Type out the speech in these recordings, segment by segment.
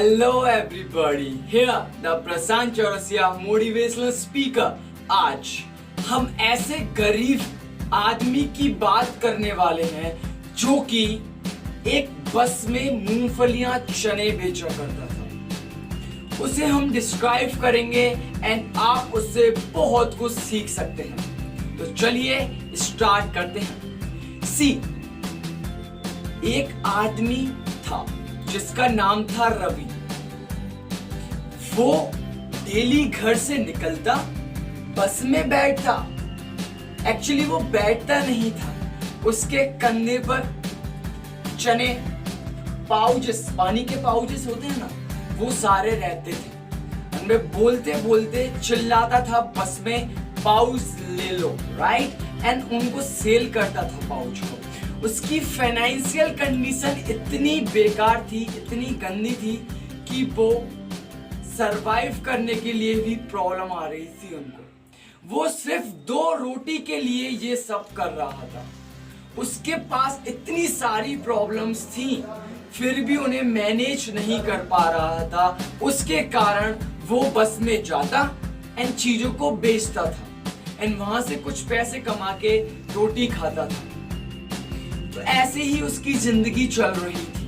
Hello everybody, here the Prashant Chaurasia motivational speaker. आज हम ऐसे गरीब आदमी की बात करने वाले हैं जो कि एक बस में मूंगफलियां चने बेचा करता था। उसे हम डिस्क्राइब करेंगे एंड आप उससे बहुत कुछ सीख सकते हैं। तो चलिए स्टार्ट करते हैं। सी, एक आदमी था जिसका नाम था रवि। वो डेली घर से निकलता, बस में बैठता। एक्चुअली वो बैठता नहीं था, उसके कंधे पर चने पाउचेस, पानी के पाउचेस होते हैं ना, वो सारे रहते थे। उनमें बोलते बोलते चिल्लाता था बस में, पाउच ले लो, राइट, एंड उनको सेल करता था पाउच को। उसकी फाइनेंशियल कंडीशन इतनी बेकार थी, इतनी गंदी थी कि वो सरवाइव करने के लिए भी प्रॉब्लम आ रही थी उनको। वो सिर्फ 2 रोटी के लिए ये सब कर रहा था। उसके पास इतनी सारी प्रॉब्लम्स थी, फिर भी उन्हें मैनेज नहीं कर पा रहा था। उसके कारण वो बस में जाता एंड चीजों को बेचता था एंड वहां से कुछ पैसे कमा के रोटी खाता था। तो ऐसे ही उसकी जिंदगी चल रही थी।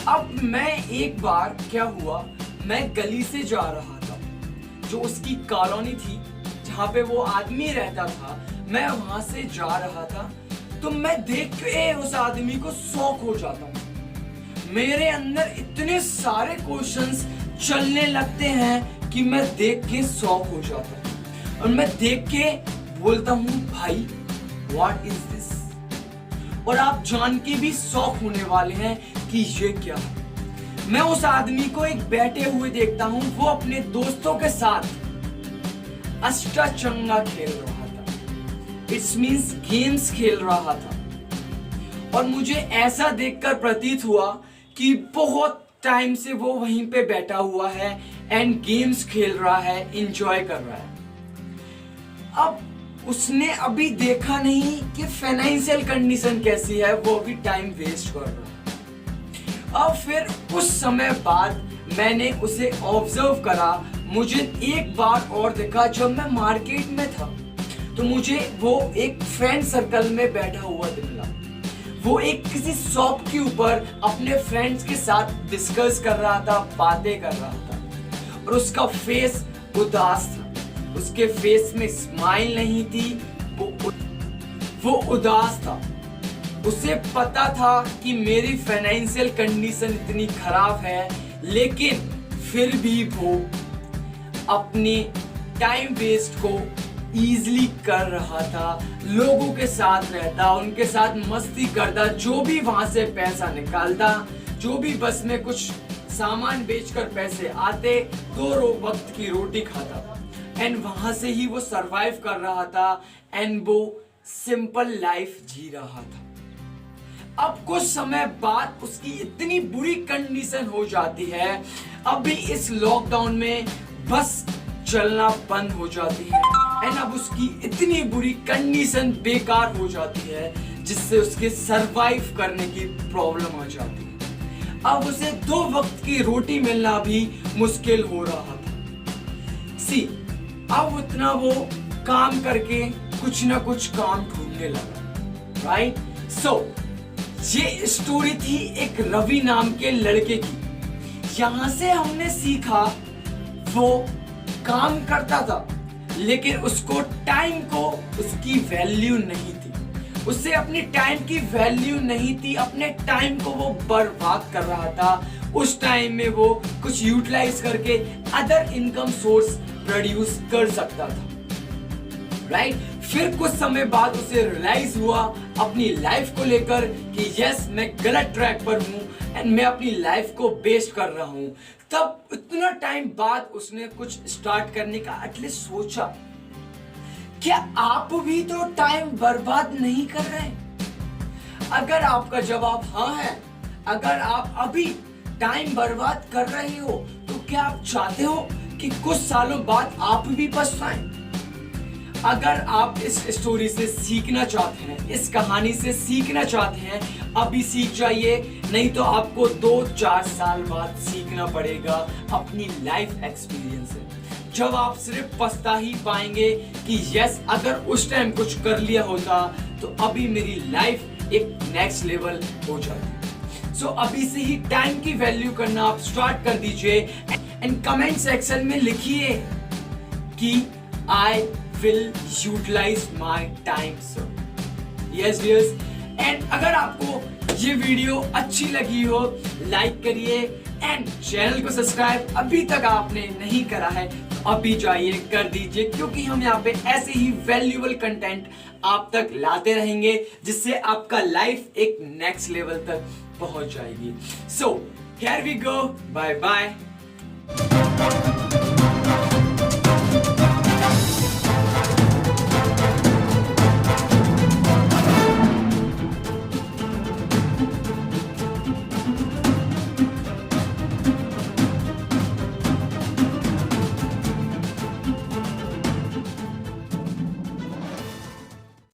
अब एक बार क्या हुआ, मैं गली से जा रहा था, जो उसकी कॉलोनी थी जहाँ पे वो आदमी रहता था, मैं वहां से जा रहा था। तो मैं देख के उस आदमी को शौक हो जाता हूँ। मेरे अंदर इतने सारे क्वेश्चंस चलने लगते हैं कि मैं देख के शौक हो जाता हूँ और मैं देख के बोलता हूँ, भाई व्हाट इज दिस। और आप जान के भी शौक होने वाले हैं कि ये क्या है। मैं उस आदमी को एक बैठे हुए देखता हूं, वो अपने दोस्तों के साथ अष्टाचंगा खेल रहा था। इट्स मींस गेम्स खेल रहा था। और मुझे ऐसा देखकर प्रतीत हुआ कि बहुत टाइम से वो वहीं पे बैठा हुआ है एंड गेम्स खेल रहा है, एंजॉय कर रहा है। अब उसने अभी देखा नहीं कि फाइनेंशियल कंडीशन कैसी है, वो अभी टाइम वेस्ट कर रहा है। अब फिर कुछ समय बाद मैंने उसे ऑब्जर्व करा। मुझे एक बार और देखा, जब मैं मार्केट में था तो मुझे वो एक फ्रेंड सर्कल में बैठा हुआ मिला। वो एक किसी शॉप के ऊपर अपने फ्रेंड्स के साथ डिस्कस कर रहा था, बातें कर रहा था और उसका फेस उदास था। उसके फेस में स्माइल नहीं थी, वो उदास था। उसे पता था कि मेरी फाइनेंशियल कंडीशन इतनी खराब है, लेकिन फिर भी वो अपने टाइम वेस्ट को इजीली कर रहा था। लोगों के साथ रहता, उनके साथ मस्ती करता, जो भी वहां से पैसा निकालता, जो भी बस में कुछ सामान बेचकर पैसे आते, 2 वक्त की रोटी खाता एंड वहां से ही वो सरवाइव कर रहा था एंड वो सिंपल लाइफ जी रहा था। अब कुछ समय बाद उसकी इतनी बुरी कंडीशन हो जाती है, अभी इस लॉकडाउन में बस चलना बंद हो जाती है एंड अब उसकी इतनी बुरी कंडीशन बेकार हो जाती है जिससे उसके सरवाइव करने की प्रॉब्लम आ जाती है। अब उसे 2 वक्त की रोटी मिलना भी मुश्किल हो रहा था। सी, अब उतना वो काम करके कुछ ना कुछ काम ढूंढने लगा, राइट। सो ये स्टोरी थी एक रवि नाम के लड़के की। यहां से हमने सीखा, वो काम करता था लेकिन उसको टाइम को उसकी वैल्यू नहीं थी। उसे अपनी टाइम की वैल्यू नहीं थी, अपने टाइम को वो बर्बाद कर रहा था। उस टाइम में वो कुछ यूटिलाइज करके अदर इनकम सोर्स प्रोड्यूस कर सकता था, राइट। फिर कुछ समय बाद उसे रियलाइज हुआ अपनी लाइफ को लेकर कि यस, मैं गलत ट्रैक पर हूं एंड मैं अपनी लाइफ को वेस्ट कर रहा हूं। तब इतना टाइम बाद उसने कुछ स्टार्ट करने का एटलीस्ट सोचा। क्या आप भी तो टाइम बर्बाद नहीं कर रहे? अगर आपका जवाब हाँ है, अगर आप अभी टाइम बर्बाद कर रहे हो, तो क्या आप चाहते हो कि कुछ सालों बाद आप भी पछताएं? अगर आप इस स्टोरी से सीखना चाहते हैं, इस कहानी से सीखना चाहते हैं, अभी सीख जाइए नहीं तो आपको 2-4 साल बाद सीखना पड़ेगा अपनी लाइफ एक्सपीरियंस से, जब आप सिर्फ पछता ही पाएंगे कि यस अगर उस टाइम कुछ कर लिया होता तो अभी मेरी लाइफ एक नेक्स्ट लेवल हो जाती। सो अभी से ही टाइम की वैल्यू करना आप स्टार्ट कर दीजिए एंड कमेंट सेक्शन में लिखिए कि I will utilize my time sir. Yes dears, and अगर आपको ये वीडियो अच्छी लगी हो लाइक करिए एंड चैनल को सब्सक्राइब अभी तक आपने नहीं करा है तो अभी जाइए कर दीजिए, क्योंकि हम यहाँ पे ऐसे ही वैल्यूएबल कंटेंट आप तक लाते रहेंगे जिससे आपका लाइफ एक नेक्स्ट लेवल तक पहुंच जाएगी। So here we go, bye bye.